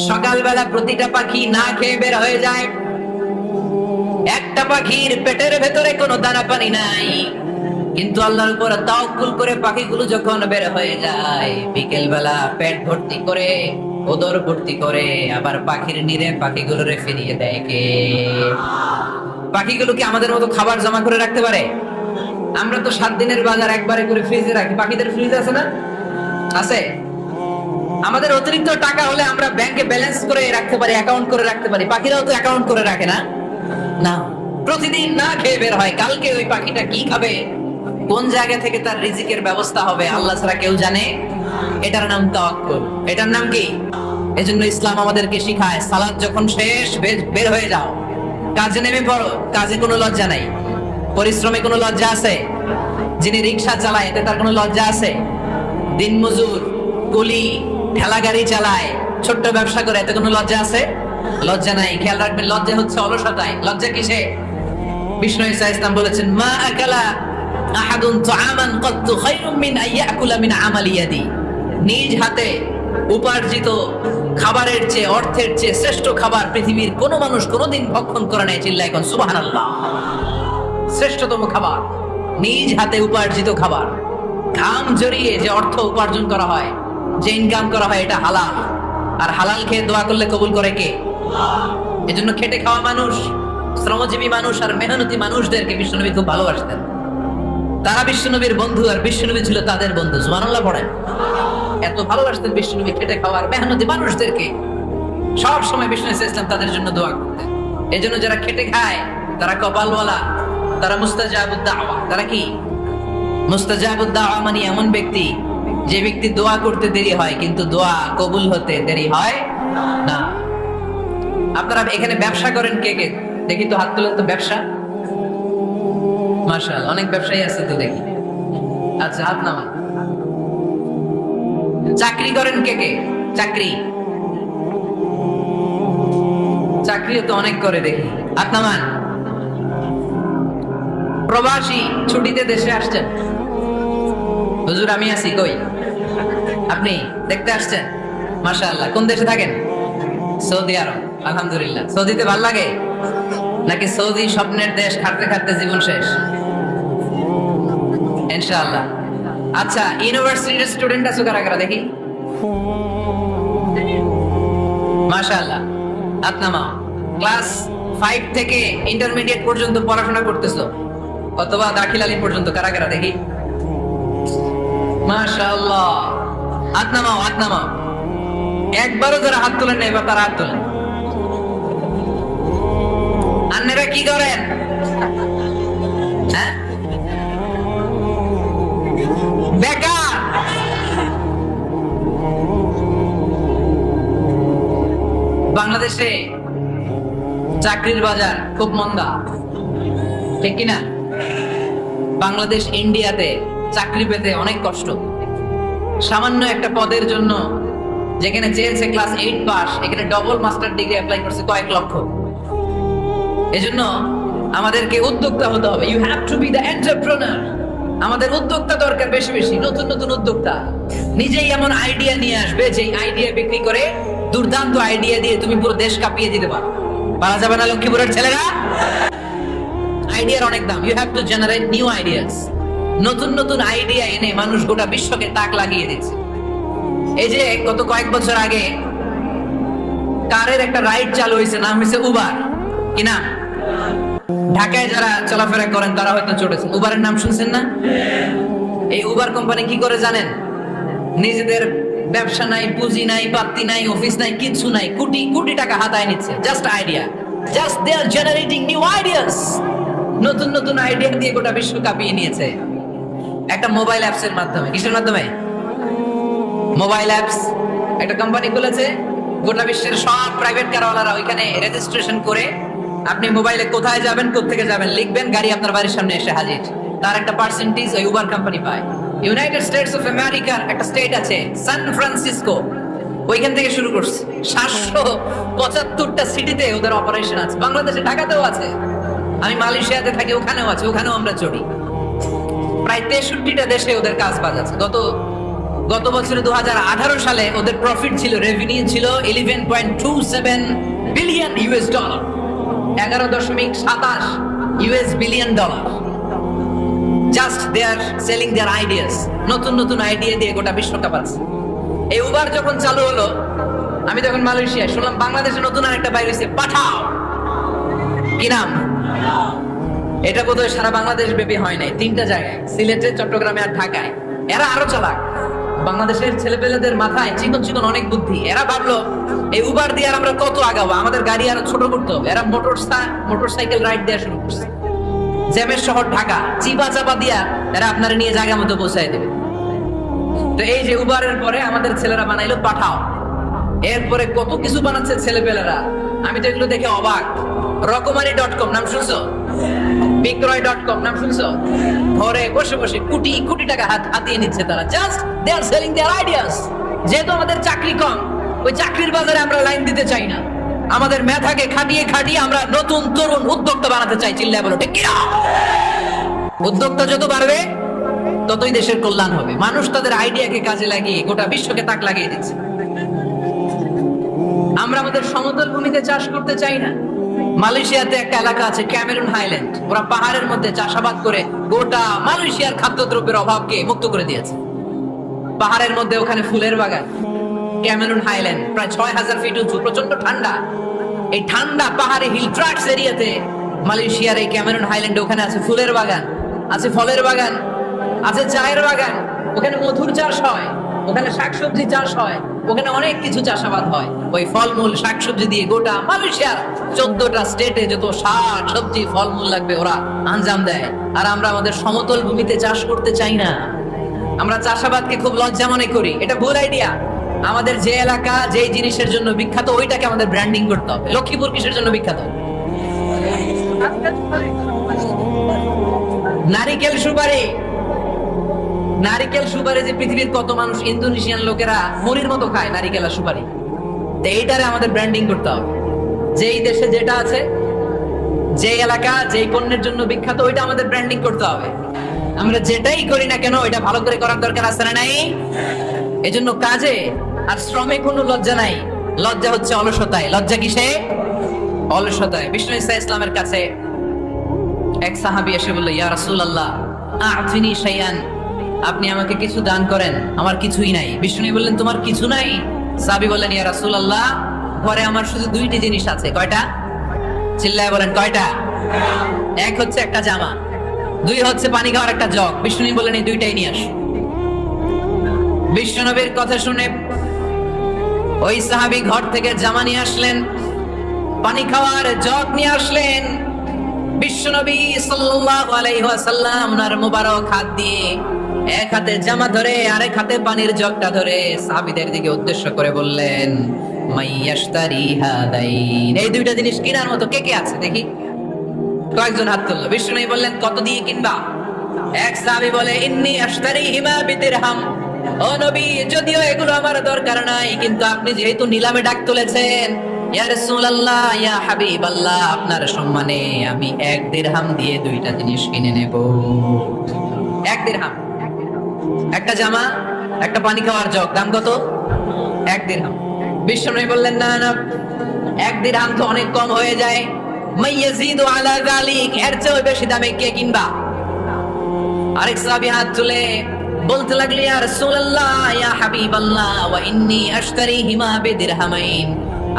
সকালবেলা প্রতিটা পাখি না খেয়ে বের হয়ে যায়। একটা পাখির পেটের ভেতরে কোনো দানা পানি নাই, কিন্তু আল্লাহর উপর তাওয়াক্কুল করে পাখিগুলো যখন বের হয়ে যায়, বিকেল বেলা পেট ভর্তি করে, উদর ভর্তি করে, আবার পাখির নিরে পাখিগুলোরে ফিরিয়ে দেয় কে? পাখিগুলো কি আমাদের মতো খাবার জমা করে রাখতে পারে? আমরা তো 7 দিনের বাজার একবারে করে ফ্রিজে রাখি। পাখিদের ফ্রিজ আছে না? আছে। আমাদের অতিরিক্ত টাকা হলে আমরা ব্যাংকে ব্যালেন্স করে রাখতে পারি, অ্যাকাউন্ট করে রাখতে পারি। পাখিরাও তো অ্যাকাউন্ট করে রাখে না? না, প্রতিদিন না খেয়ে বের হয়। কালকে ওই পাখিটা কি খাবে, কোন জায়গা থেকে তার রিজিকের ব্যবস্থা হবে, আল্লাহ ছাড়া কেউ জানে। এটার নাম তাওয়াক্কুল। এটার নাম কি? এজন্য ইসলাম আমাদেরকে শিখায়, সালাত যখন শেষ, বের হয়ে যাও, কাজে নেমে পড়ো। কাজে কোনো লজ্জা নাই, পরিশ্রমে কোনো লজ্জা আছে? যিনি রিক্সা চালায় এতে তার কোনো লজ্জা আছে? দিনমজুর, কুলি, ঠেলা গাড়ি চালায়, ছোট্ট ব্যবসা করে, এতে কোনো লজ্জা আছে? লজ্জা নাই। খেয়াল রাখবেন, লজ্জা হচ্ছে অলসতায়। লজ্জা কিসে? বিষ্ণু ঈসা ইসলাম বলেছেন, মা আকালা আহাদুন তুআমান ক্বাত্তু খায়রুম মিন আইয়াকুলা মিন আমালি ইয়াদি। নিজ হাতে উপার্জিত খাবারের চেয়ে, অর্থের চেয়ে শ্রেষ্ঠ খাবার পৃথিবীর কোনো মানুষ কোনোদিন ভক্ষণ করে নাই। চিল্লায় কোন সুবহানাল্লাহ। শ্রেষ্ঠতম খাবার নিজ হাতে উপার্জিত খাবার। ঘাম জড়িয়ে যে অর্থ উপার্জন করা হয়, যে ইনকাম করা হয়, এটা হালাল। আর হালাল খেয়ে দোয়া করলে কবুল করে কে? এজন্য খেটে খাওয়া মানুষ, শ্রমজীবী মানুষ আর মেহনতি মানুষদেরকে বিশ্বনবী খুব ভালোবাসতেন। তারা বিশ্বনবীর বন্ধু, আর বিশ্বনবী ছিল তাদের বন্ধু। সুবহানাল্লাহ পড়েন। এত ভালোবাসতেন বিশ্বনবী খেটে খাওয়া আর মেহনতি মানুষদেরকে। সব সময় বিষ্ণু ইসলাম তাদের জন্য দোয়া করতেন। এজন্য যারা খেটে খায় তারা কপালওয়ালা, তারা মুস্তাজাবুদ দাওয়া। তারা কি? মুস্তাজাবুদ দাওয়া মানে এমন ব্যক্তি, যে ব্যক্তি দোয়া করতে দেরি হয় কিন্তু দোয়া কবুল হতে দেরি হয় না। আপনারা এখানে ব্যবসা করেন কে কে? দেখি তো হাত তুলেন তো। ব্যবসা, মাশাআল্লাহ, অনেক ব্যবসায়ী আছে তো দেখি। আচ্ছা, হাত নামান। চাকরি করেন কে কে? চাকরি, চাকরিও তো অনেক করে দেখি। হাত নামান। প্রবাসী, ছুটিতে দেশে আসছেন? হুজুর আমি আছি। কই? আপনি দেখতে আসছেন? মাশাআল্লাহ। কোন দেশে থাকেন? সৌদি আরব। আলহামদুলিল্লাহ। সৌদিতে ভাল লাগে নাকি সৌদি স্বপ্নের দেশ, খাটতে খাটতে জীবন শেষ? ইনশাআল্লাহ। আচ্ছা, ইউনিভার্সিটির স্টুডেন্ট আছো কারা কারা দেখি? মাশাআল্লাহ। হাত নামাও। ক্লাস 5 থেকে ইন্টারমিডিয়েট পর্যন্ত পড়াশোনা করতেছো, অথবা দাখিল আলী পর্যন্ত, কারা কারা দেখি? মাশাআল্লাহ। হাত নামাও, হাত নামাও। একবারও যারা হাত তোলেন না, এবার তারা হাত তোলেন। আপনারা কি করেন? হ্যাঁ, বেকার। বাংলাদেশে চাকরির বাজার খুব মন্দা, ঠিক কিনা? বাংলাদেশ ইন্ডিয়াতে চাকরি পেতে অনেক কষ্ট। সামান্য একটা পদের জন্য যেখানে চেয়েছে ক্লাস 8 পাস, এখানে ডবল মাস্টার ডিগ্রি অ্যাপ্লাই করছে কয়েক লক্ষ। এজন্য আমাদেরকে উদ্যোক্তা হতে হবে। You have to be the entrepreneur. আমাদের উদ্যোক্তা দরকার, বেশি বেশি নতুন নতুন উদ্যোক্তা। নিজেই এমন আইডিয়া নিয়ে আসবে, যে আইডিয়া বিক্রি করে, দুর্দান্ত আইডিয়া দিয়ে তুমি পুরো দেশ কাঁপিয়ে দিতে পারো। পারা যাবে না লক্ষ্মীপুরের ছেলেরা? আইডিয়ার অনেক দাম। You have to generate new ideas. নতুন নতুন আইডিয়া এনে মানুষ গোটা বিশ্বকে তাক লাগিয়ে দিচ্ছে। এই যে গত কয়েক বছর আগে কারের একটা রাইড চালু হয়েছে, নাম হয়েছে উবার। কি নাম? ঢাকায় যারা চলাফেরা করেন তারা হয়তো চড়েছেন। উবারের নাম শুনছেন না? এই উবার কোম্পানি কি করে জানেন? নিজেদের ব্যবসা নাই, পুঁজি নাই, পাত্তি নাই, অফিস নাই, কিছু নাই, কোটি কোটি টাকা হাতায় নিচ্ছে। Just idea, just they are generating new ideas. নতুন নতুন আইডিয়া দিয়ে গোটা বিশ্ব কাঁপিয়ে নিয়েছে একটা মোবাইল অ্যাপস এর মাধ্যমে। কিসের মাধ্যমে? Mobile apps. একটা কোম্পানি খুলেছে, গোটা বিশ্বের সব প্রাইভেট কারওয়ালারা ওইখানে রেজিস্ট্রেশন করে, আপনি মোবাইলে কোথায় যাবেন, কোত্থেকে যাবেন লিখবেন, গাড়ি আপনার বাড়ির সামনে এসে হাজির। তার একটা পার্সেন্টেজ ওই উবার কোম্পানি পায়। ইউনাইটেড স্টেটস অফ আমেরিকার একটা স্টেট আছে সান ফ্রান্সিসকো, ওইখান থেকে শুরু করছে। 775টা সিটিতে ওদের অপারেশন আছে। বাংলাদেশে ঢাকাতেও আছে। আমি মালয়েশিয়াতে থাকি, ওখানেও আছে, ওখানেও আমরা চড়ি। প্রায় 63টা দেশে ওদের কাজ বাজ আছে। গত গত বছরে 2018 সালে ওদের প্রফিট ছিল, রেভিনিউ ছিল 11.27 billion US dollar, 11.27 US billion dollar. Just they are selling their ideas, নতুন নতুন আইডিয়া দিয়ে গোটা বিশ্বকাপ আছে। এই উবার যখন চালু হলো, আমি তখন মালয়েশিয়ায় শুনলাম বাংলাদেশে নতুন আরেকটা বাইরে হয়েছে, পাঠাও। কি নাম? এটা বোধহয় সারা বাংলাদেশ ব্যাপী হয় নাই, 3টা জায়গায়, সিলেটে, চট্টগ্রামে আর ঢাকায়। এরা আরো চালাক, বাংলাদেশের ছেলেপেলেদের মাথায় চিকন চিকন অনেক বুদ্ধি। এরা ভাবলো এই উবার দিয়ে আর আমরা কত আগাবো, আমাদের গাড়ি আরো ছোট করতে হবে। এরা মোটরসাইকেল রাইড দেওয়া শুরু করছে। জ্যামের শহর ঢাকা, চিপা চাপা দিয়া এরা আপনার নিয়ে জায়গা মতো পৌঁছায় দেবে। তো এই যে উবারের পরে আমাদের ছেলেরা বানাইলো পাঠাও। এরপরে কত কিছু বানাচ্ছে ছেলেপেলেরা, আমি তো এগুলো দেখে অবাক। রকমারি.com নাম শুনছো? বিক্রয়.com নাম শুনছো? ঘরে বসে বসে কোটি কোটি টাকা হাতিয়ে নিচ্ছে তারা। Just they are selling their ideas. যেহেতু আমাদের চাকরি কম, ওই চাকরির বাজারে আমরা লাইন দিতে চাই না। আমাদের মেধাকে খাটিয়ে খাটিয়ে আমরা নতুন তরুণ উদ্যোক্তা বানাতে চাই। চিল্লায় বলো ঠিক কিনা? উদ্যোক্তা যত বাড়বে ততই দেশের কল্যাণ হবে। মানুষ তাদের আইডিয়াকে কাজে লাগিয়ে গোটা বিশ্বকে তাক লাগিয়ে দিচ্ছে। আমরা আমাদের সমতল ভূমিতে চাষ করতে চাই না। মালয়েশিয়াতে একটা এলাকা আছে ক্যামেরুন হাইল্যান্ড, ওরা পাহাড়ের মধ্যে চাষাবাদ করে গোটা মালয়েশিয়ার খাদ্যদ্রব্যের অভাবকে মুক্ত করে দিয়েছে। পাহাড়ের মধ্যে ওখানে ফুলের বাগান, ক্যামেরুন হাইল্যান্ড প্রায় 6000 ফিট উঁচু, প্রচন্ড ঠান্ডা। এই ঠান্ডা পাহাড়ে হিল ট্রাক্টস এরিয়াতে মালয়েশিয়ার এই ক্যামেরুন হাইল্যান্ডে ওখানে আছে ফুলের বাগান, আছে ফলের বাগান, আছে চায়ের বাগান, ওখানে মধুর চাষ হয়, ওখানে শাকসবজি চাষ হয়, ওখানে অনেক কিছু চাষাবাদ হয়। ওই ফলমূল শাকসবজি দিয়ে গোটা মালয়েশিয়ার 14টা স্টেটে যত শাক সবজি ফলমূল লাগবে ওরা আঞ্জাম দেয়। আর আমরা আমাদের সমতল ভূমিতে চাষ করতে চাই না। আমরা চাষাবাদকে খুব লজ্জা মনে করি, এটা ভুল আইডিয়া। আমাদের যে এলাকা যেই জিনিসের জন্য বিখ্যাত ওইটাকে আমাদের ব্র্যান্ডিং করতে হবে। লক্ষ্মীপুর কিসের জন্য বিখ্যাত? নারিকেল সুপারি। নারিকেল সুপারি যে পৃথিবীর কত মানুষ, ইন্দোনেশিয়ান লোকেরা মুড়ির মতো খায় নারিকেল আর সুপারি। এইটারে আমাদের ব্র্যান্ডিং করতে হবে। যেই দেশে যেটা আছে, যে এলাকা যেই পণ্যের জন্য বিখ্যাত ওইটা আমাদের ব্র্যান্ডিং করতে হবে। আমরা যেটাই করি না কেন এটা ভালো করে করার দরকার আছে না নাই? এজন্য কাজে আর শ্রমে কোনো লজ্জা নাই, লজ্জা হচ্ছে অলসতায়। লজ্জা কিসে? অলসতায়। বিষ্ণু ইসা ইসলামের কাছে এক সাহাবী এসে বলল, ইয়া রাসূলুল্লাহ আ'তিনি শাইআন, আপনি আমাকে কিছু দান করেন, আমার কিছুই নাই। বিষ্ণু বললেন, তোমার কিছু নাই? সাহাবী বললেন, ইয়া রাসূলুল্লাহ ঘরে আমার শুধু 2টি জিনিস আছে। কয়টা? চিল্লায় বলেন কয়টা? এক হচ্ছে একটা জামা, 2 হচ্ছে পানি খাওয়ার একটা জগ। বিষ্ণু বললেন এই 2টাই নিয়ে আসো। বিশ্বনবীর কথা শুনে ওই সাহাবী ঘর থেকে জামা নিয়ে আসলেন, পানি খাওয়ার জগ নিয়ে আসলেন। বিশ্বনবী সাল্লাল্লাহু আলাইহি ওয়াসাল্লাম ওনার মুবারক হাত দিয়ে এক হাতে জামা ধরে আরেক হাতে পানির জগটা ধরে সাহাবীদের দিকে উদ্দেশ্য করে বললেন, মাইয়াশতারি হাদাইন, এই 2টা জিনিস কেনার মতো কে কে আছে দেখি? কয়েকজন হাত তুললো। বিশ্বনবী বললেন, কত দিয়ে কিনবা? এক সাহাবী বলে, ইন্নী আশতারিহিমা বিদিরহাম, ও নবী যদিও এগুলো আমার দরকার নাই, কিন্তু আপনি যেহেতু নিলামে ডাক তুলেছেন, ইয়া রাসূলুল্লাহ ইয়া হাবিবাল্লাহ, আপনার সম্মানে আমি 1 দিরহাম দিয়ে 2টা জিনিস কিনে নেব। 1 দিরহাম, একটা জামা, একটা পানি খাওয়ার জগ, দাম কত? 1 দিরহাম। বিশ্বনবী বললেন, না না, 1 দিরহাম তো অনেক কম হয়ে যায়, মাইয়াজিদু আলা যালিক, এর চেয়ে বেশি দামে কে কিনবা? আরেক সাহাবী হাত তুলে বলতে লাগলেন, ইয়া রাসূলুল্লাহ ইয়া হাবিবাল্লাহ ওয়া ইন্নী আশতারিহিমা বিদিরহামাইন,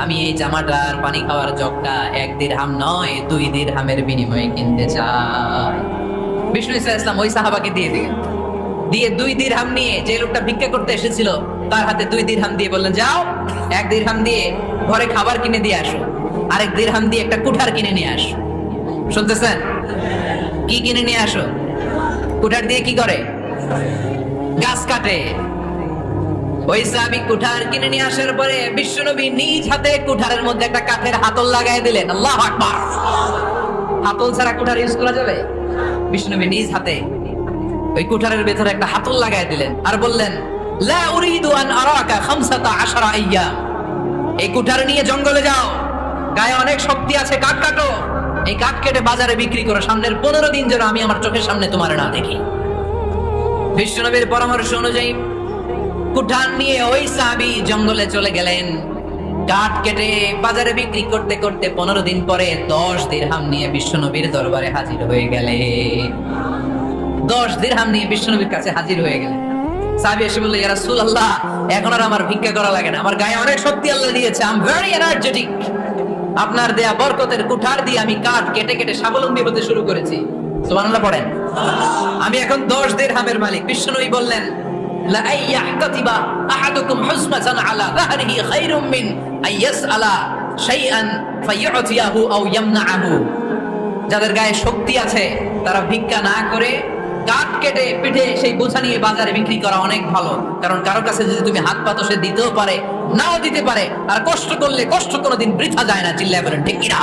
আমি এই জামাটার পানি খাওয়ার জগটা 1 দিরহাম নয় 2 দিরহামের বিনিময়ে কিনতে চাই। বিষ্ণু ইসলাম ওই সাহাবাকে দিয়ে দিলেন, দিয়ে 2 দিরহাম নিয়ে যে লোকটা ভিক্ষা করতে এসেছিল তার হাতে 2 দিরহাম দিয়ে বললেন, যাও 1 দিরহাম দিয়ে ঘরে খাবার কিনে দিয়ে আসো, আরেক দিরহাম দিয়ে একটা কুঠার কিনে নিয়ে আসো। শুনতেছেন? কি কিনে নিয়ে আসো? কুঠার দিয়ে কি করে? গাছ কাটে। ওই সাহাবী কুঠার কিনে নিয়ে আসার পরে বিশ্বনবী নিজ হাতে কুঠারের মধ্যে একটা কাঠের হাতল লাগাই দিলেন। আল্লাহু আকবার। হাতল ছাড়া কুঠার ইউজ করা যাবে? বিশ্বনবী নিজ হাতে ওই কুঠারের ভেতরে একটা হাতল লাগাই দিলেন আর বললেন, লা উরিদু আন আরাকা 15 আইয়াম, এই কুঠার নিয়ে জঙ্গলে যাও, গায়ে অনেক শক্তি আছে, কাঠ কাটো, এই কাঠ কেটে বাজারে বিক্রি করো, সামনের 15 দিন যেন আমি আমার চোখের সামনে তোমার না দেখি। বিশ্বনবীর পরামর্শ অনুযায়ী কুঠার নিয়ে ওই সাহাবী জঙ্গলে চলে গেলেন। কাঠ কেটে বাজারে বিক্রি করতে করতে 15 দিন পরে 10 দিরহাম নিয়ে বিশ্বনবীর দরবারে হাজির হয়ে গেলেন। 10 দিরহাম নিয়ে বিশ্বনবীর কাছে হাজির হয়ে গেলেন। সাহাবী এসে বলল, ইয়া রাসূলুল্লাহ, এখন আর আমার ভিক্ষা করা লাগে না, আমার গায়ে অনেক শক্তি আল্লাহ দিয়েছে, আই এম ভেরি এনার্জেটিক। আপনার দেয়া বরকতের কুঠার দিয়ে আমি কাঠ কেটে কেটে স্বাবলম্বী হতে শুরু করেছি। সুবহানাল্লাহ পড়েন। আমি এখন 10 দিরহামের মালিক। বিশ্বনবী বললেন, লা আইয়াহতাতিবা আহাদুকুম হুসমাতান আলা যাহরিহি খায়রুম মিন আইয়াসআলা শাইআন ফায়ু'তিয়াহু আও ইয়ামনা'হু। যাদের গায়ে শক্তি আছে তারা ভিক্ষা না করে কাঠ কেটে পিঠে সেই বোঝা নিয়ে বাজারে বিক্রি করা অনেক ভালো। কারণ কারো কাছে যদি তুমি হাত পাতো, সে দিতেও পারে, নাও দিতে পারে। আর কষ্ট করলে কষ্ট কোনোদিন বৃথা যায় না। চিল্লায় বলেন ঠিক কিনা?